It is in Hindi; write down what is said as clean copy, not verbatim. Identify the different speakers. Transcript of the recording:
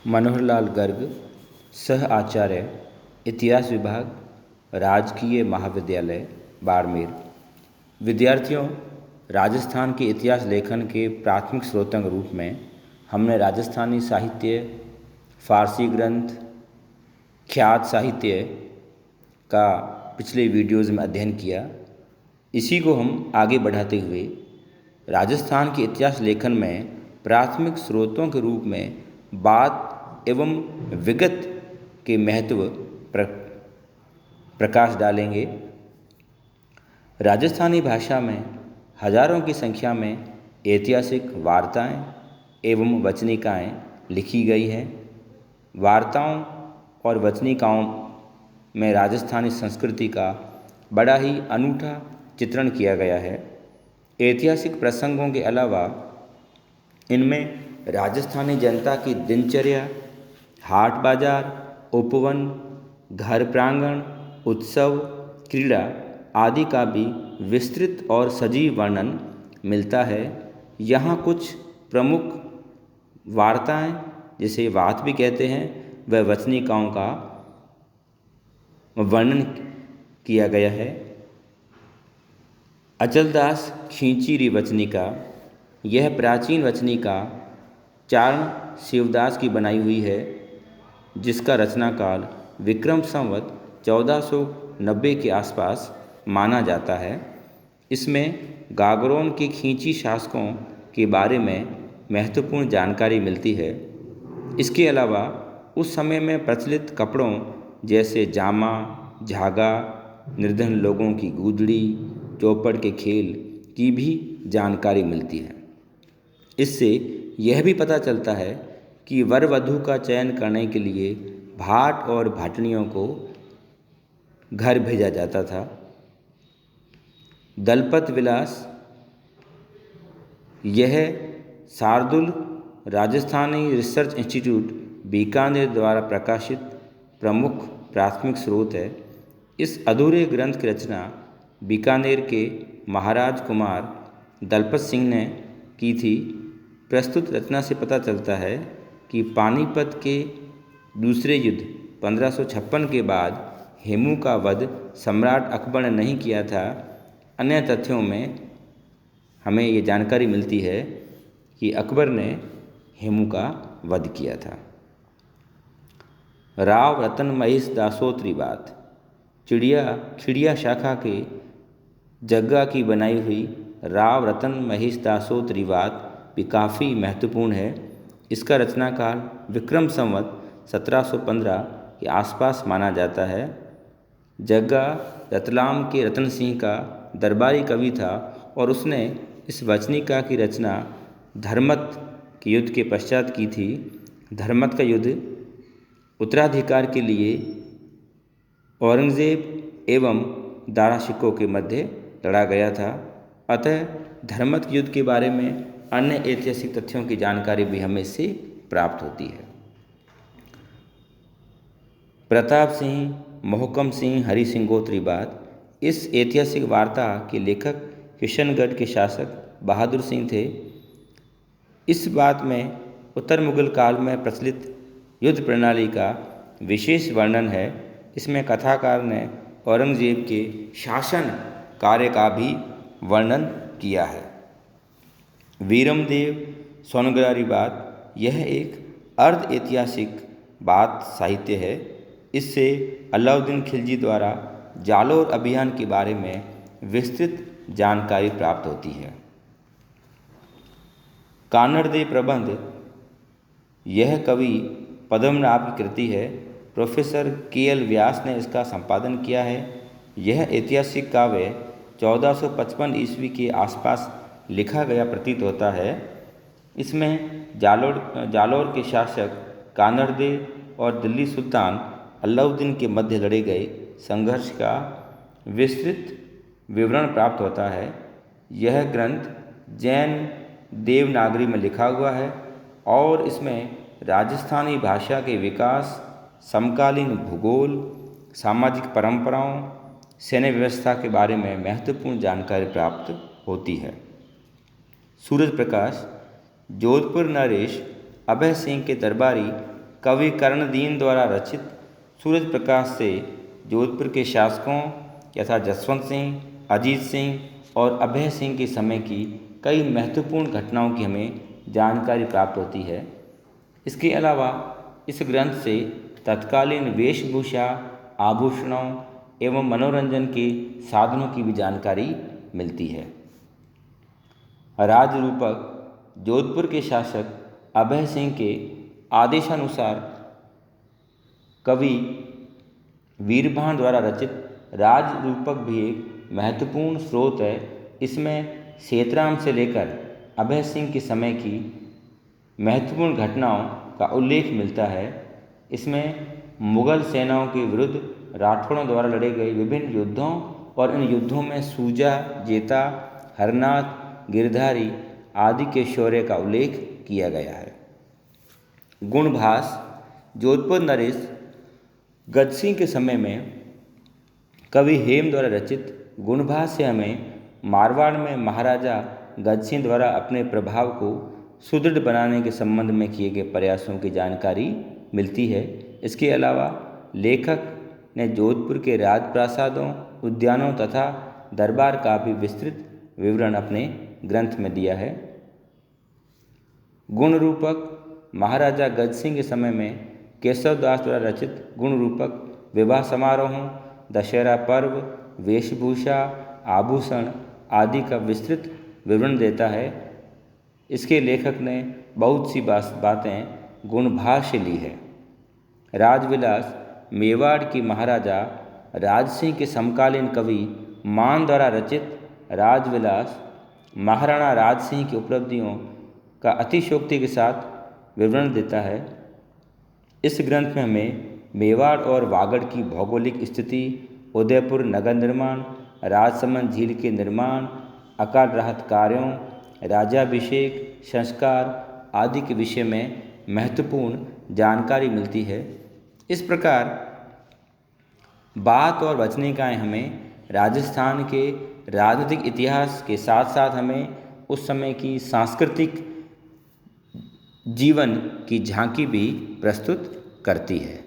Speaker 1: मनोहरलाल गर्ग, सह आचार्य, इतिहास विभाग, राजकीय महाविद्यालय बाड़मेर। विद्यार्थियों, राजस्थान के इतिहास लेखन के प्राथमिक स्रोतों के रूप में हमने राजस्थानी साहित्य, फारसी ग्रंथ, ख्यात साहित्य का पिछले वीडियोज़ में अध्ययन किया। इसी को हम आगे बढ़ाते हुए राजस्थान के इतिहास लेखन में प्राथमिक स्रोतों के रूप में बात एवं विगत के महत्व पर प्रकाश डालेंगे। राजस्थानी भाषा में हजारों की संख्या में ऐतिहासिक वार्ताएं एवं वचनिकाएं लिखी गई हैं। वार्ताओं और वचनिकाओं में राजस्थानी संस्कृति का बड़ा ही अनूठा चित्रण किया गया है। ऐतिहासिक प्रसंगों के अलावा इनमें राजस्थानी जनता की दिनचर्या, हाट बाजार, उपवन, घर प्रांगण, उत्सव, क्रीड़ा आदि का भी विस्तृत और सजीव वर्णन मिलता है। यहाँ कुछ प्रमुख वार्ताएं, जिसे वात भी कहते हैं, व वचनिकाओं का वर्णन किया गया है। अचलदास खींचीरी वचनिका, यह प्राचीन वचनिका चारण शिवदास की बनाई हुई है, जिसका रचना काल विक्रम संवत 1490 के आसपास माना जाता है। इसमें गागरोन के खींची शासकों के बारे में महत्वपूर्ण जानकारी मिलती है। इसके अलावा उस समय में प्रचलित कपड़ों जैसे जामा, झागा, निर्धन लोगों की गूदड़ी, चौपड़ के खेल की भी जानकारी मिलती है। इससे यह भी पता चलता है कि वर वधू का चयन करने के लिए भाट और भाटनियों को घर भेजा जाता था। दलपत विलास, यह शार्दुल राजस्थानी रिसर्च इंस्टीट्यूट बीकानेर द्वारा प्रकाशित प्रमुख प्राथमिक स्रोत है। इस अधूरे ग्रंथ की रचना बीकानेर के महाराज कुमार दलपत सिंह ने की थी। प्रस्तुत रचना से पता चलता है कि पानीपत के दूसरे युद्ध 1556 के बाद हेमू का वध सम्राट अकबर ने नहीं किया था। अन्य तथ्यों में हमें ये जानकारी मिलती है कि अकबर ने हेमू का वध किया था। राव रतन महेश दासोत्री बात, खिड़िया शाखा के जग्गा की बनाई हुई राव रतन महेश दासोत्री बात भी काफ़ी महत्वपूर्ण है। इसका रचना काल विक्रम संवत 1715 के आसपास माना जाता है। जग्गा रतलाम के रतन सिंह का दरबारी कवि था और उसने इस वचनिका की रचना धर्मत के युद्ध के पश्चात की थी। धर्मत का युद्ध उत्तराधिकार के लिए औरंगजेब एवं दारा शिकोह के मध्य लड़ा गया था। अतः धर्मत युद्ध के बारे में अन्य ऐतिहासिक तथ्यों की जानकारी भी हमें इससे प्राप्त होती है। प्रताप सिंह, मोहकम सिंह, हरि सिंह गोत्री बात, इस ऐतिहासिक वार्ता के लेखक किशनगढ़ के शासक बहादुर सिंह थे। इस बात में उत्तर मुगल काल में प्रचलित युद्ध प्रणाली का विशेष वर्णन है। इसमें कथाकार ने औरंगजेब के शासन कार्य का भी वर्णन किया है। वीरमदेव सोनग्रारी बात, यह एक अर्ध ऐतिहासिक बात साहित्य है। इससे अलाउद्दीन खिलजी द्वारा जालोर अभियान के बारे में विस्तृत जानकारी प्राप्त होती है। कानड़दे प्रबंध, यह कवि पद्मनाभ की कृति है। Professor KL. व्यास ने इसका संपादन किया है। यह ऐतिहासिक काव्य 1455 ईस्वी के आसपास लिखा गया प्रतीत होता है। इसमें जालोर के शासक कानड़दे और दिल्ली सुल्तान अलाउद्दीन के मध्य लड़े गए संघर्ष का विस्तृत विवरण प्राप्त होता है। यह ग्रंथ जैन देवनागरी में लिखा हुआ है और इसमें राजस्थानी भाषा के विकास, समकालीन भूगोल, सामाजिक परंपराओं, सैन्य व्यवस्था के बारे में महत्वपूर्ण जानकारी प्राप्त होती है। सूरज प्रकाश, जोधपुर नरेश अभय सिंह के दरबारी कवि कर्णदीन द्वारा रचित सूरज प्रकाश से जोधपुर के शासकों यथा जसवंत सिंह, अजीत सिंह और अभय सिंह के समय की कई महत्वपूर्ण घटनाओं की हमें जानकारी प्राप्त होती है। इसके अलावा इस ग्रंथ से तत्कालीन वेशभूषा, आभूषणों एवं मनोरंजन के साधनों की भी जानकारी मिलती है। राजरूपक जोधपुर के शासक अभय सिंह के आदेशानुसार कवि वीरभान द्वारा रचित राजरूपक भी एक महत्वपूर्ण स्रोत है। इसमें सेतराम से लेकर अभय सिंह के समय की महत्वपूर्ण घटनाओं का उल्लेख मिलता है। इसमें मुगल सेनाओं के विरुद्ध राठौड़ों द्वारा लड़े गए विभिन्न युद्धों और इन युद्धों में सूजा, जेता, हरनाथ, गिरधारी आदि के शौर्य का उल्लेख किया गया है। गुणभास जोधपुर नरेश गजसिंह के समय में कवि हेम द्वारा रचित गुणभास से हमें मारवाड़ में महाराजा गजसिंह द्वारा अपने प्रभाव को सुदृढ़ बनाने के संबंध में किए गए प्रयासों की जानकारी मिलती है। इसके अलावा लेखक ने जोधपुर के राजप्रासादों, उद्यानों तथा दरबार का भी विस्तृत विवरण अपने ग्रंथ में दिया है। गुण रूपक महाराजा गजसिंह के समय में केशव दास द्वारा रचित गुण रूपक विवाह समारोहों, दशहरा पर्व, वेशभूषा, आभूषण आदि का विस्तृत विवरण देता है। इसके लेखक ने बहुत सी बातें गुणभास से ली है। राजविलास मेवाड़ की महाराजा राजसिंह के समकालीन कवि मान द्वारा रचित राजविलास महाराणा राजसिंह की उपलब्धियों का अतिशयोक्ति के साथ विवरण देता है। इस ग्रंथ में हमें मेवाड़ और वागड़ की भौगोलिक स्थिति, उदयपुर नगर निर्माण, राजसमंद झील के निर्माण, अकाल राहत कार्यों, राज्याभिषेक, संस्कार आदि के विषय में महत्वपूर्ण जानकारी मिलती है। इस प्रकार बात और वचनिकाएँ हमें राजस्थान के राजनीतिक इतिहास के साथ साथ हमें उस समय की सांस्कृतिक जीवन की झांकी भी प्रस्तुत करती है।